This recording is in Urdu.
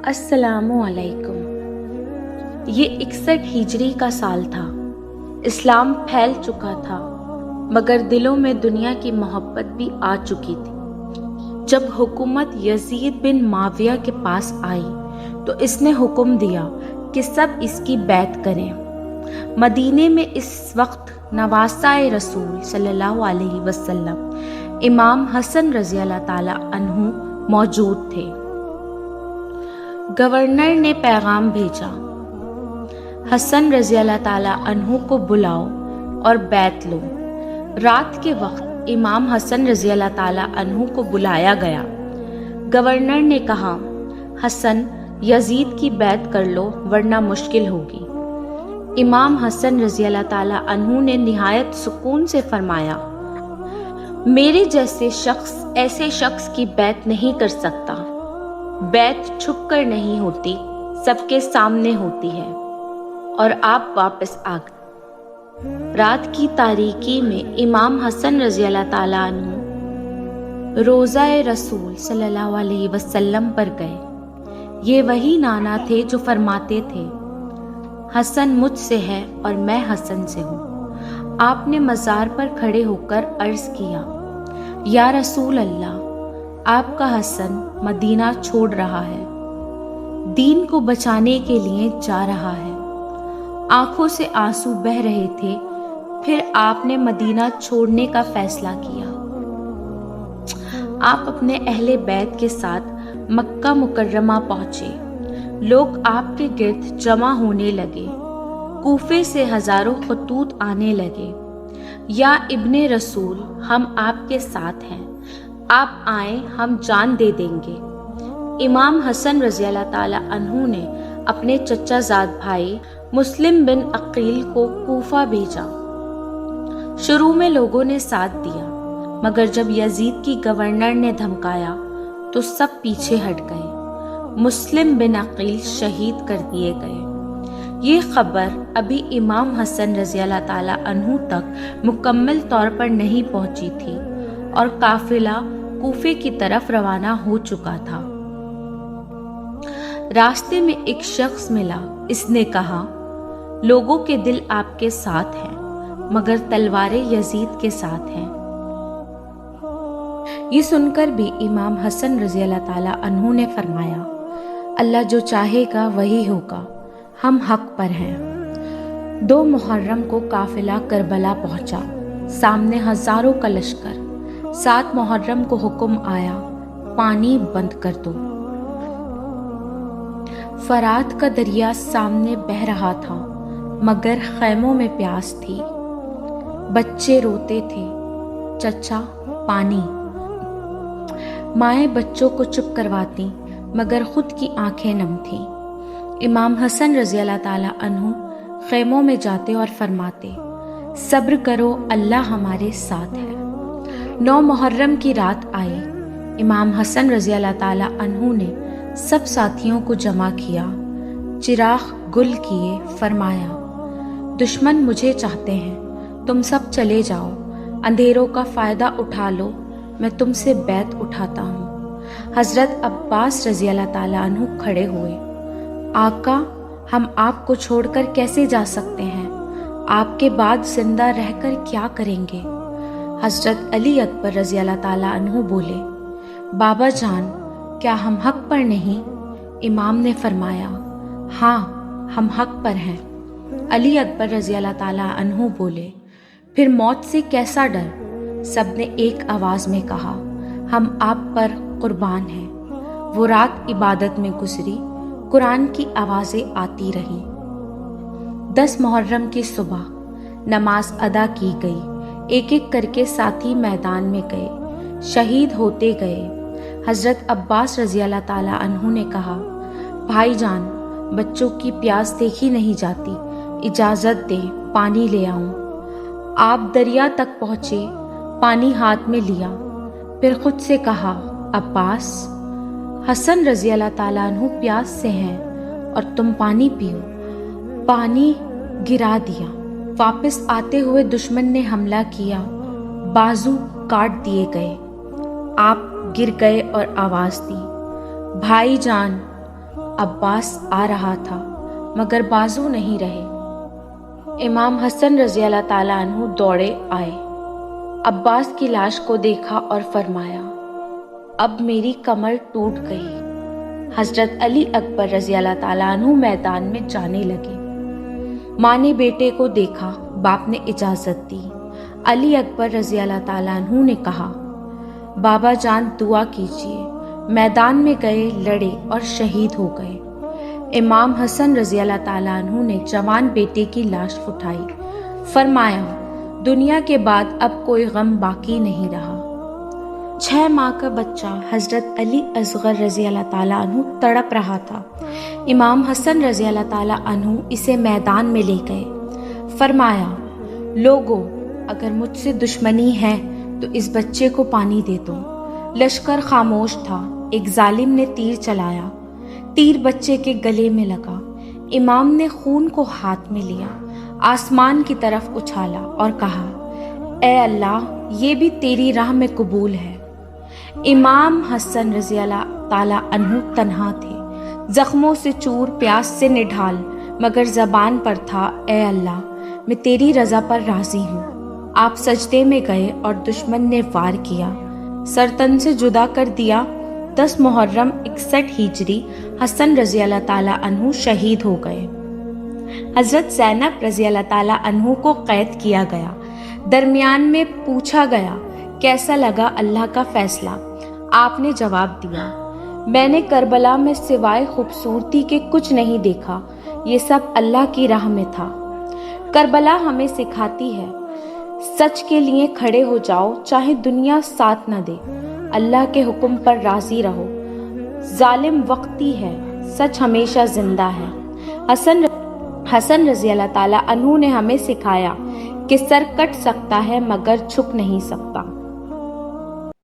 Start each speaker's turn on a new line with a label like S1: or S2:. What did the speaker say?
S1: السلام علیکم۔ یہ 61 ہجری کا سال تھا۔ اسلام پھیل چکا تھا مگر دلوں میں دنیا کی محبت بھی آ چکی تھی۔ جب حکومت یزید بن معاویہ کے پاس آئی تو اس نے حکم دیا کہ سب اس کی بیعت کریں۔ مدینے میں اس وقت نواسۂ رسول صلی اللہ علیہ وسلم امام حسن رضی اللہ تعالی عنہ موجود تھے۔ گورنر نے پیغام بھیجا، حسن رضی اللہ تعالی عنہ کو بلاؤ اور بیعت لو۔ رات کے وقت امام حسن رضی اللہ تعالی عنہ کو بلایا گیا۔ گورنر نے کہا، حسن، یزید کی بیعت کر لو ورنہ مشکل ہوگی۔ امام حسن رضی اللہ تعالی عنہ نے نہایت سکون سے فرمایا، میرے جیسے شخص ایسے شخص کی بیعت نہیں کر سکتا۔ بیعت چھپ کر نہیں ہوتی، سب کے سامنے ہوتی ہے۔ اور آپ واپس آ گئے۔ رات کی تاریکی میں امام حسن رضی اللہ تعالیٰ عنہ روضہ رسول صلی اللہ علیہ وسلم پر گئے۔ یہ وہی نانا تھے جو فرماتے تھے، حسن مجھ سے ہے اور میں حسن سے ہوں۔ آپ نے مزار پر کھڑے ہو کر عرض کیا، یا رسول اللہ، آپ کا حسن مدینہ چھوڑ رہا ہے، دین کو بچانے کے لیے جا رہا ہے۔ آنکھوں سے آنسو بہہ رہے تھے۔ پھر آپ نے مدینہ چھوڑنے کا فیصلہ کیا۔ آپ اپنے اہل بیت کے ساتھ مکہ مکرمہ پہنچے۔ لوگ آپ کے گرد جمع ہونے لگے۔ کوفے سے ہزاروں خطوط آنے لگے، یا ابن رسول، ہم آپ کے ساتھ ہیں، آپ آئیں، ہم جان دے دیں گے۔ امام حسن رضی اللہ تعالی عنہ نے اپنے چچا زاد بھائی مسلم بن عقیل کو کوفہ بھیجا۔ شروع میں لوگوں نے ساتھ دیا، مگر جب یزید کی گورنر نے دھمکایا تو سب پیچھے ہٹ گئے۔ مسلم بن عقیل شہید کر دیے گئے۔ یہ خبر ابھی امام حسن رضی اللہ تعالی عنہ تک مکمل طور پر نہیں پہنچی تھی اور قافلہ کوفے کی طرف روانہ ہو چکا تھا۔ راستے میں ایک شخص ملا۔ اس نے کہا، لوگوں کے دل آپ کے ساتھ ہیں مگر تلواریں یزید کے ساتھ ہیں۔ یہ سن کر بھی امام حسن رضی اللہ تعالی عنہ نے فرمایا، اللہ جو چاہے گا وہی ہوگا، ہم حق پر ہیں۔ 2 محرم کو قافلہ کربلا پہنچا، سامنے ہزاروں کا لشکر۔ 7 محرم کو حکم آیا، پانی بند کر دو۔ فرات کا دریا سامنے بہہ رہا تھا مگر خیموں میں پیاس تھی۔ بچے روتے تھے، چچا پانی۔ مائیں بچوں کو چپ کرواتی مگر خود کی آنکھیں نم تھیں۔ امام حسن رضی اللہ تعالی عنہ خیموں میں جاتے اور فرماتے، صبر کرو، اللہ ہمارے ساتھ ہے۔ 9 محرم کی رات آئی۔ امام حسن رضی اللہ تعالی عنہ نے سب ساتھیوں کو جمع کیا، چراغ گل کیے، فرمایا، دشمن مجھے چاہتے ہیں، تم سب چلے جاؤ، اندھیروں کا فائدہ اٹھا لو، میں تم سے بیعت اٹھاتا ہوں۔ حضرت عباس رضی اللہ تعالی عنہ کھڑے ہوئے، آقا، ہم آپ کو چھوڑ کر کیسے جا سکتے ہیں؟ آپ کے بعد زندہ رہ کر کیا کریں گے؟ حضرت علی اکبر رضی اللہ تعالی عنہ بولے، بابا جان، کیا ہم حق پر نہیں؟ امام نے فرمایا، ہاں، ہم حق پر ہیں۔ علی اکبر رضی اللہ تعالی عنہ بولے، پھر موت سے کیسا ڈر؟ سب نے ایک آواز میں کہا، ہم آپ پر قربان ہیں۔ وہ رات عبادت میں گزری، قرآن کی آوازیں آتی رہیں۔ 10 محرم کی صبح نماز ادا کی گئی۔ ایک ایک کر کے ساتھی میدان میں گئے، شہید ہوتے گئے۔ حضرت عباس رضی اللہ تعالی عنہ نے کہا، بھائی جان، بچوں کی پیاس دیکھی نہیں جاتی، اجازت دیں، پانی لے آؤں۔ آپ دریا تک پہنچے، پانی ہاتھ میں لیا، پھر خود سے کہا، عباس، حسن رضی اللہ تعالی عنہ پیاس سے ہیں اور تم پانی پیو۔ پانی گرا دیا۔ واپس آتے ہوئے دشمن نے حملہ کیا، بازو کاٹ دیے گئے۔ آپ گر گئے اور آواز دی، بھائی جان، عباس آ رہا تھا مگر بازو نہیں رہے۔ امام حسن رضی اللہ تعالیٰ عنہ دوڑے آئے، عباس کی لاش کو دیکھا اور فرمایا، اب میری کمر ٹوٹ گئی۔ حضرت علی اکبر رضی اللہ تعالیٰ عنہ میدان میں جانے لگے۔ ماں نے بیٹے کو دیکھا، باپ نے اجازت دی۔ علی اکبر رضی اللہ تعالیٰ عنہ نے کہا، بابا جان دعا کیجیے۔ میدان میں گئے، لڑے اور شہید ہو گئے۔ امام حسن رضی اللہ تعالیٰ عنہ نے جوان بیٹے کی لاش اٹھائی، فرمایا، دنیا کے بعد اب کوئی غم باقی نہیں رہا۔ 6 ماہ کا بچہ حضرت علی اصغر رضی اللہ تعالیٰ عنہ تڑپ رہا تھا۔ امام حسن رضی اللہ تعالیٰ عنہ اسے میدان میں لے گئے، فرمایا، لوگو، اگر مجھ سے دشمنی ہے تو اس بچے کو پانی دے دو۔ لشکر خاموش تھا۔ ایک ظالم نے تیر چلایا، تیر بچے کے گلے میں لگا۔ امام نے خون کو ہاتھ میں لیا، آسمان کی طرف اچھالا اور کہا، اے اللہ، یہ بھی تیری راہ میں قبول ہے۔ امام حسن رضی اللہ تعالیٰ عنہ تنہا تھے، زخموں سے چور، پیاس سے نڈھال، مگر زبان پر تھا، اے اللہ، میں تیری رضا پر راضی ہوں۔ آپ سجدے میں گئے اور دشمن نے وار کیا، سرتن سے جدا کر دیا۔ 10 محرم 61 ہجری حسن رضی اللہ تعالیٰ عنہ شہید ہو گئے۔ حضرت زینب رضی اللہ تعالیٰ عنہ کو قید کیا گیا۔ درمیان میں پوچھا گیا، کیسا لگا اللہ کا فیصلہ؟ آپ نے جواب دیا، میں نے کربلا میں سوائے خوبصورتی کے کچھ نہیں دیکھا، یہ سب اللہ کی راہ میں تھا۔ کربلا ہمیں سکھاتی ہے، سچ کے لیے کھڑے ہو جاؤ، چاہے دنیا ساتھ نہ دے۔ اللہ کے حکم پر راضی رہو۔ ظالم وقتی ہے، سچ ہمیشہ زندہ ہے۔ حسن رضی اللہ تعالیٰ عنہ نے ہمیں سکھایا کہ سر کٹ سکتا ہے مگر جھک نہیں سکتا۔